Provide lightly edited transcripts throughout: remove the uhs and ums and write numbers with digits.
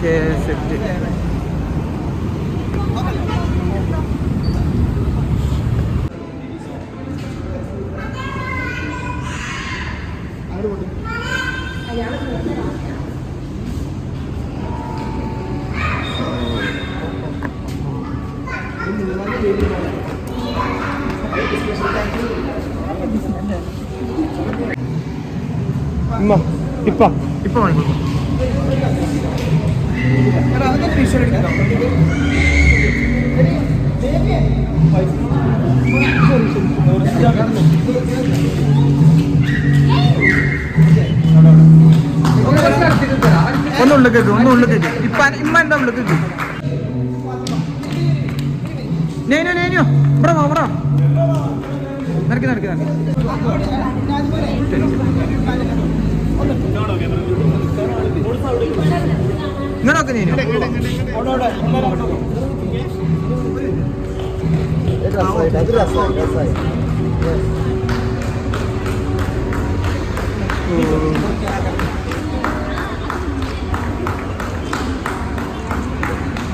Okay set. ഇപ്പൊ വാങ്ങിക്കോളൂ. ഒന്നുള്ളിൽ കേൾക്കും, ഒന്നുള്ളിൽ കേൾക്കും. ഇമ്മ എന്താ ഉള്ളിൽ കേൾക്കും? നേനോ നേനോ ഇവിടെ വാ, ഇവിടെ നടക്കി നടക്കി നടക്കി. ഇങ്ങനൊക്കെ നേനോ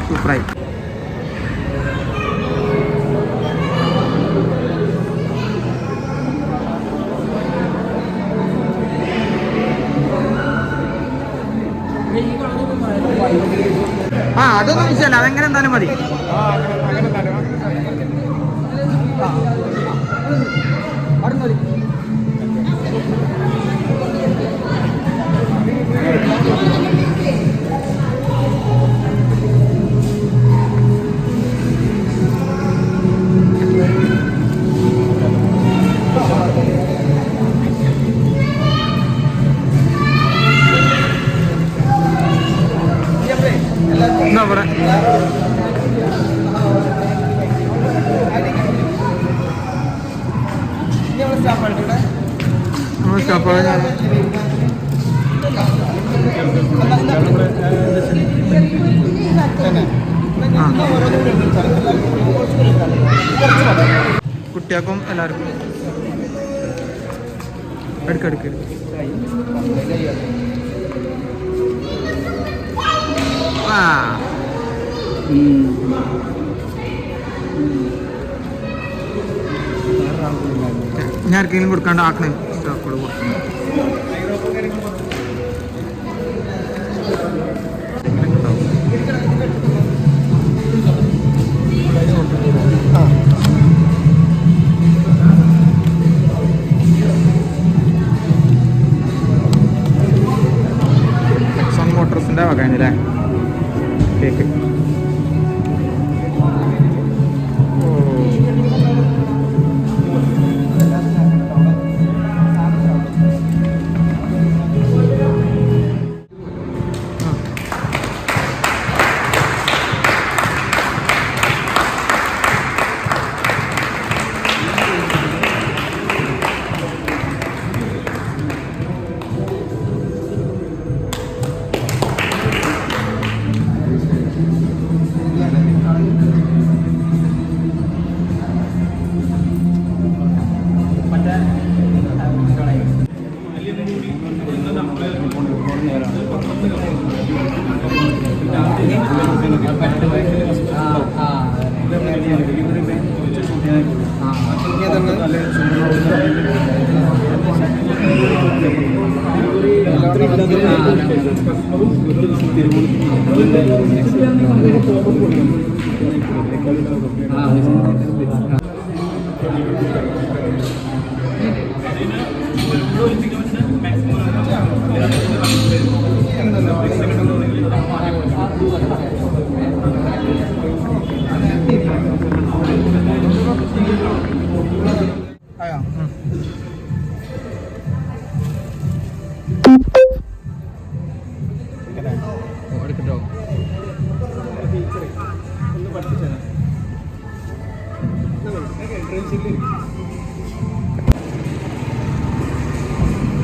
സൂപ്പറായി. ആ അതൊന്നും വിഷയമല്ല, അതെങ്ങനെ എന്തായാലും മതി. എന്താ പറയാ, കുട്ടികൾക്കും എല്ലാവർക്കും എടുക്കെടുക്ക്. ആ ഞാൻ ആർക്കെങ്കിലും കൊടുക്കാണ്ട് ആക്കണേ സ്റ്റാഫോട് കൊടുക്കണം. Sun മോട്ടോഴ്സിൻ്റെ വകയാണല്ലേ cake.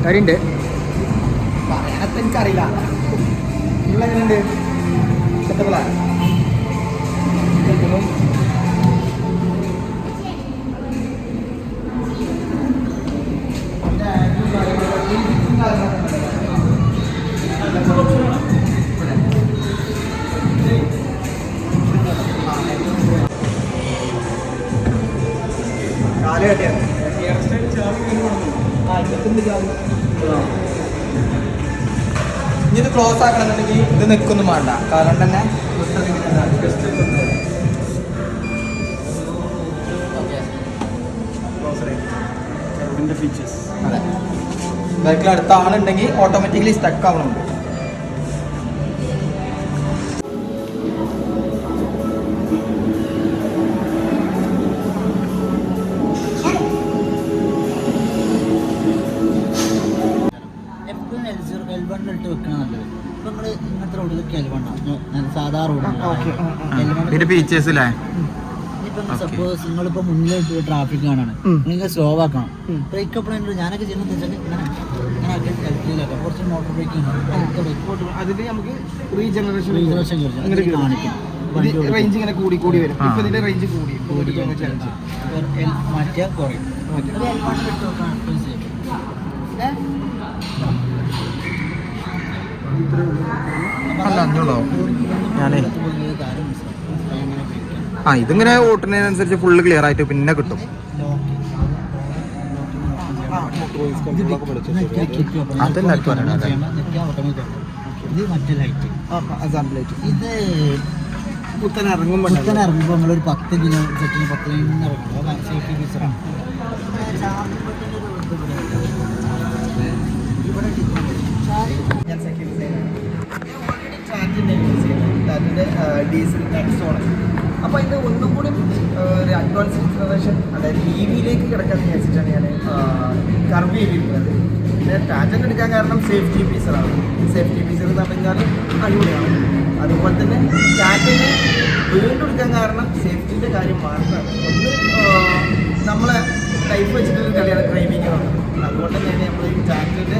കാര്യണ്ട് പറയാനത്തെ എനിക്കറിയില്ല. നിങ്ങളെങ്ങനെയുണ്ട്? സെറ്റപ്പിലാണ്. ഇനി ഇത് ക്ലോസ് ആക്കണമെന്നുണ്ടെങ്കിൽ ഇത് നിൽക്കൊന്നും വേണ്ട, കാരണം തന്നെ ഫീച്ചേഴ്സ്. അതെ, ബാക്കിൽ അടുത്ത ആളുണ്ടെങ്കിൽ ഓട്ടോമാറ്റിക്കലി സ്റ്റക്ക് ആവണുണ്ട്. ഇതിന്റെ ഫീച്ചേഴ്സ് അല്ലേ? സപ്പോസ് നിങ്ങളിപ്പോ മുന്നിലായിട്ട് ട്രാഫിക് കാണാണ്, നിങ്ങൾ സ്ലോ ആക്കണം. ബ്രേക്ക് അപ്പ് ഞാനൊക്കെ ചെയ്യുന്നത് കുറച്ച് മോട്ടോർ ബ്രേക്കിംഗ് അതിൽ നമുക്ക് റീജനറേഷൻ കാണിക്കും. റേഞ്ച് ഇങ്ങനെ കൂടി കൂടി വരും. ഇപ്പൊ ഇതിന്റെ റേഞ്ച് കൂടി മറ്റേ കുറയും. അല്ല അഞ്ഞൂറോ? ഞാനേ ഇതിങ്ങനെ ഓട്ടുന്നതിനനുസരിച്ച് ഫുള്ള് ക്ലിയർ ആയിട്ട് പിന്നെ കിട്ടും. അതെല്ലാവർക്കും പറയണം. ഇത് മറ്റേ ലൈറ്റ്, ഇത് ഇറങ്ങുമ്പോൾ നമ്മളൊരു 10 കിലോ സെറ്റിന് 10 ഇറങ്ങും. സേഫ്റ്റി ഫീച്ചറാണ്. Diesel Nexon. അപ്പോൾ ഇത് ഒന്നും കൂടി ഒരു അഡ്വാൻസ് ജനറേഷൻ, അതായത് EV-യിലേക്ക് കിടക്കാൻ വിചാരിച്ചിട്ടാണ് ഞാൻ കർവ് ചെയ്തിരിക്കുന്നത്. പിന്നെ ടാറ്റൻ എടുക്കാൻ കാരണം സേഫ്റ്റി ഫീച്ചറാണ്. സേഫ്റ്റി ഫീച്ചർ എന്ന് പറഞ്ഞാൽ അടിപൊളിയാണ്. അതുപോലെ തന്നെ ടാറ്റനെ വീണ്ടും എടുക്കാൻ കാരണം സേഫ്റ്റിൻ്റെ കാര്യം മാത്രമാണ്. ഒന്ന് നമ്മളെ ലൈഫ് വെച്ചിട്ടൊരു കളിയാണ് ഡ്രൈവിംഗ് എന്നുള്ളത്. അതുകൊണ്ട് തന്നെയാണ് നമ്മൾ ഈ ടാറ്റൻ്റെ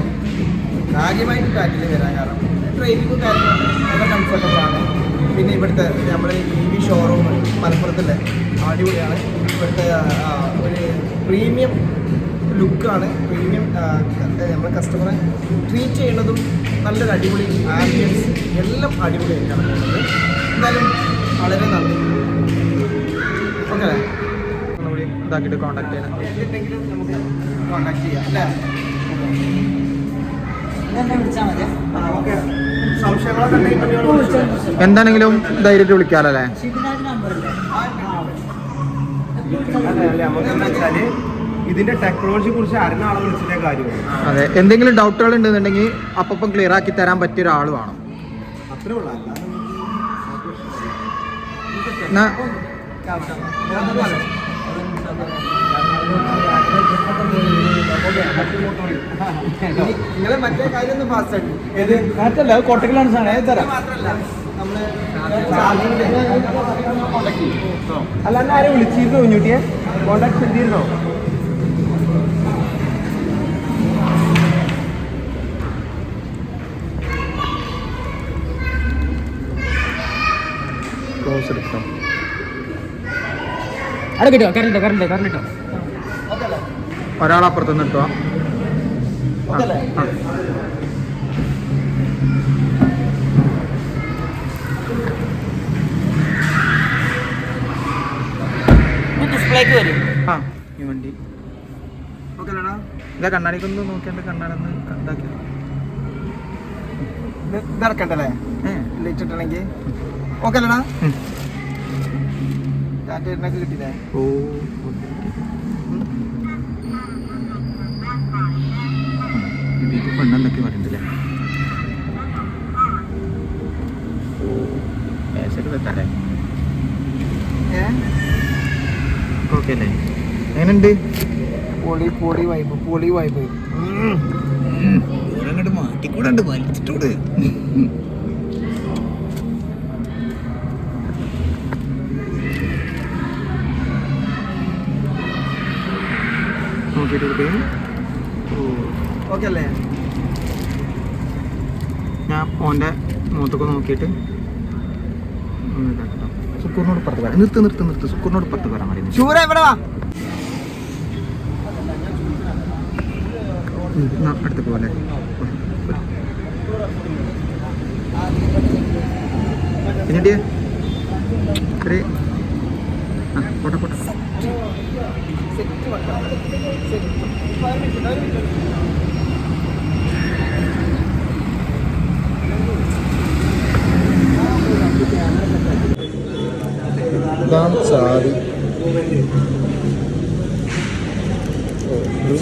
കാര്യമായിട്ട് ടാറ്റയിൽ വരാൻ കാരണം. ഡ്രൈവിങ്ങും കാര്യങ്ങളൊക്കെ നല്ല കംഫർട്ടബിളാണ്. പിന്നെ ഇവിടുത്തെ നമ്മുടെ EV ഷോറൂം മലപ്പുറത്തിൻ്റെ അടിപൊളിയാണ്. ഇവിടുത്തെ ഒരു പ്രീമിയം ലുക്കാണ്. പ്രീമിയം നമ്മുടെ കസ്റ്റമറെ ട്രീറ്റ് ചെയ്യുന്നതും നല്ലൊരു അടിപൊളി ആംബിയൻസ് എല്ലാം അടിപൊളിയായിട്ടാണ് പോകുന്നത്. എന്തായാലും വളരെ നന്ദി. ഓക്കെ അല്ലേ? ഇതാക്കിയിട്ട് കോൺടാക്ട് ചെയ്യാം. എന്തെങ്കിലും നമുക്ക് കോൺടാക്ട് ചെയ്യാം അല്ലേ? ഓക്കെ. എന്താണെങ്കിലും ധൈര്യമായിട്ട് വിളിക്കാറല്ലേ? ഇതിന്റെ ടെക്നോളജിയെ കുറിച്ച് അറിഞ്ഞ ആളെ വിളിച്ചിട്ടേ കാര്യമാണ്. അതെ, എന്തെങ്കിലും ഡൗട്ടുകൾ ഉണ്ടെന്നുണ്ടെങ്കിൽ അപ്പം ക്ലിയർ ആക്കി തരാൻ പറ്റിയ ഒരാൾ വേണം. അത്രേ ഉള്ളൂ. നിങ്ങളെ മറ്റേ കാര്യം ഒന്ന് ഫാസ്റ്റ് ആക്കി. ഏത് മാറ്റല്ല, കോട്ടക്കലാണ് സാധനം തരാം. മാത്രമല്ല നമ്മള് അല്ലാണ്ട് ആരെ വിളിച്ചിരുന്നോ? കുഞ്ഞുട്ടിയെ കോണ്ടാക്ട് ചെയ്തിരുന്നോ? ക്ലോസ് എടുത്തോ. അവിടെ കിട്ടോ? കറണ്ട് കിട്ടോ? ഒരാളപ്പുറത്തുനിന്ന് കിട്ടുക. ഡിസ്പ്ലേക്ക് വരും. ഈ വണ്ടി ഇതാ കണ്ണാടിക്കൊന്ന് നോക്കിയാണ്ട് കണ്ണാടൊന്ന് ഇതാക്കി ഇറക്കണ്ടല്ലേ ലൈറ്റ് ഇട്ടണമെങ്കിൽ. ഓക്കെ അല്ലടാ? ടാറ്റ കിട്ടില്ലേ? ഓ പെണ്ണെന്നൊക്കെ പറയുന്നില്ലേ? തെറ്റാലേ? ഓക്കെ അല്ലേ? എങ്ങനെയുണ്ട്? പൊളി വൈബ്. അങ്ങോട്ട് മാറ്റിക്കൂടെ വലിച്ചിട്ടൂടെ? നോക്കിയിട്ട് ഓക്കെ അല്ലേ? ഞാൻ ഓൻ്റെ മുഖത്തൊക്കെ നോക്കിയിട്ട് സുക്കൂറിനോട് പുറത്ത് പറയാം. നിർത്ത് സുക്കൂറിനോട് പുറത്ത് പറയാൻ മതി. ഷൂറ എവിടെ വാ? അടുത്ത് പോലെ എന്നിട്ട് പോട്ടെ ചാവി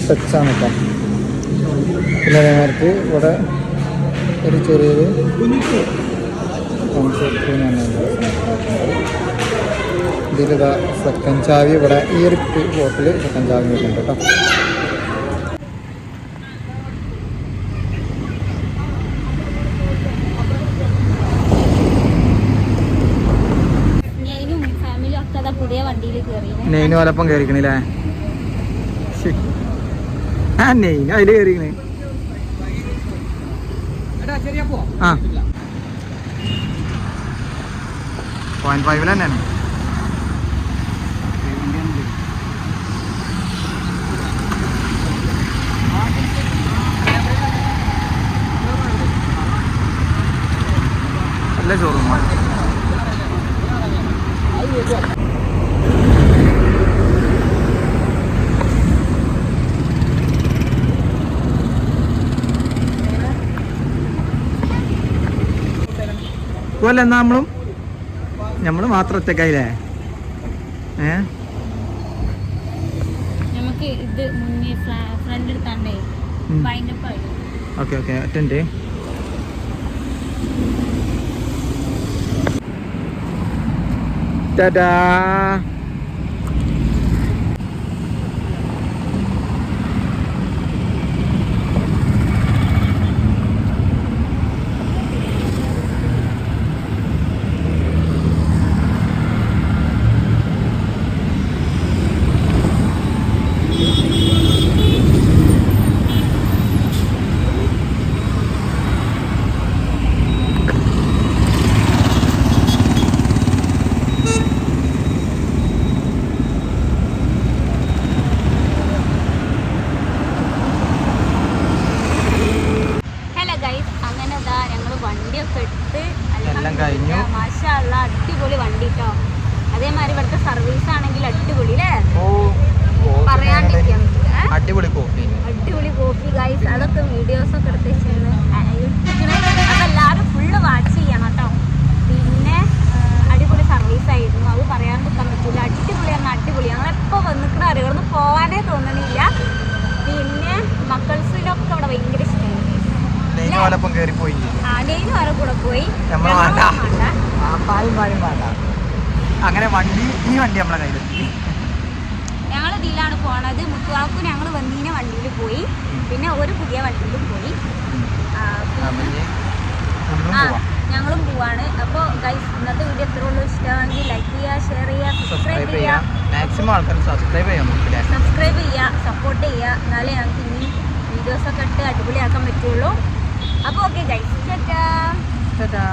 ടച്ചാണ് കേട്ടോ. പിന്നെ അതേമാതിരി ഇവിടെ ഒരു ചെറിയൊരു ഇതിലിതാ സെക്കൻഡ് ചാവി ഇവിടെ ഈ ഒരു ബോട്ടിൽ സെക്കൻഡ് ചാവി വരുന്നുണ്ട് കേട്ടോ. നെയ്ന് വലപ്പം കയറിക്കണില്ലേ? ആ നെയ്ന് അതിൽ കയറിക്കണേ. ആ 0.5 തന്നെയാണ്. നല്ല ഷോറൂമാണ്. അല്ല എന്നാ നമ്മള് മാത്രം ഒറ്റക്കായില്ലേ? നമുക്ക് ഇത് മുന്നേ ഫ്രണ്ട് എടുത്താണ്ടേ ഓക്കെ ഓക്കെ അറ്റൻഡ്. ടാറ്റാ. എല്ലാം കഴിഞ്ഞു. മാഷാ അല്ലാഹ് അടിപൊളി വണ്ടി ട്ടോ. അതേമാതിരി ഇവിടുത്തെ സർവീസ് ആണെങ്കിൽ അടിപൊളി അല്ലേ? പറയാണ്ടിരിക്കാൻ പറ്റില്ല. അടിപൊളി കോഫി, അടിപൊളി കോഫി ഗൈസ്. അതൊക്കെ വീഡിയോസ് ഒക്കെ എടുത്ത് വെച്ചിരുന്നു. അപ്പൊ എല്ലാവരും ഫുള്ള് വാച്ച് ചെയ്യണം കേട്ടോ. പിന്നെ അടിപൊളി സർവീസ് ആയിരുന്നു, അത് പറയാണ്ടിരിക്കാൻ പറ്റില്ല. അടിപൊളി പറഞ്ഞാൽ അടിപൊളി. ഞങ്ങളെപ്പോ വന്നിക്കണ അറിയാം, പോവാനേ തോന്നണില്ല. പിന്നെ മക്കൾസിലൊക്കെ അവിടെ ഭയങ്കര ഇഷ്ടമായി. നെയ്ന് വരെ കൂടെ പോയി. അങ്ങനെ വണ്ടി ഈ വണ്ടി നമ്മളെ കയ്യിലെത്തി. ഞങ്ങൾ ഇതിലാണ് പോണത്. മുത്തുവാക്കും ഞങ്ങൾ വന്നീന വണ്ടിയിൽ പോയി, പിന്നെ ഒരു പുതിയ വണ്ടിയിലും പോയി. ഞങ്ങളും പോവാണ്. അപ്പോൾ ഗൈസ് ഇന്നത്തെ വീഡിയോ എത്ര ഉള്ളൂ? ഇഷ്ടമാണെങ്കിൽ ലൈക്ക് ചെയ്യുക, ഷെയർ ചെയ്യുക, സബ്സ്ക്രൈബ് ചെയ്യുക. മാക്സിമം ആൾക്കാർ സബ്സ്ക്രൈബ് ചെയ്യുക, സപ്പോർട്ട് ചെയ്യുക. എന്നാലേ ഞങ്ങൾക്ക് ഇനി വീഡിയോസൊക്കെ ഇട്ട് അടിപൊളിയാക്കാൻ പറ്റുള്ളൂ. അപ്പോൾ ഓക്കെ ഗൈസ്, ടാറ്റാ.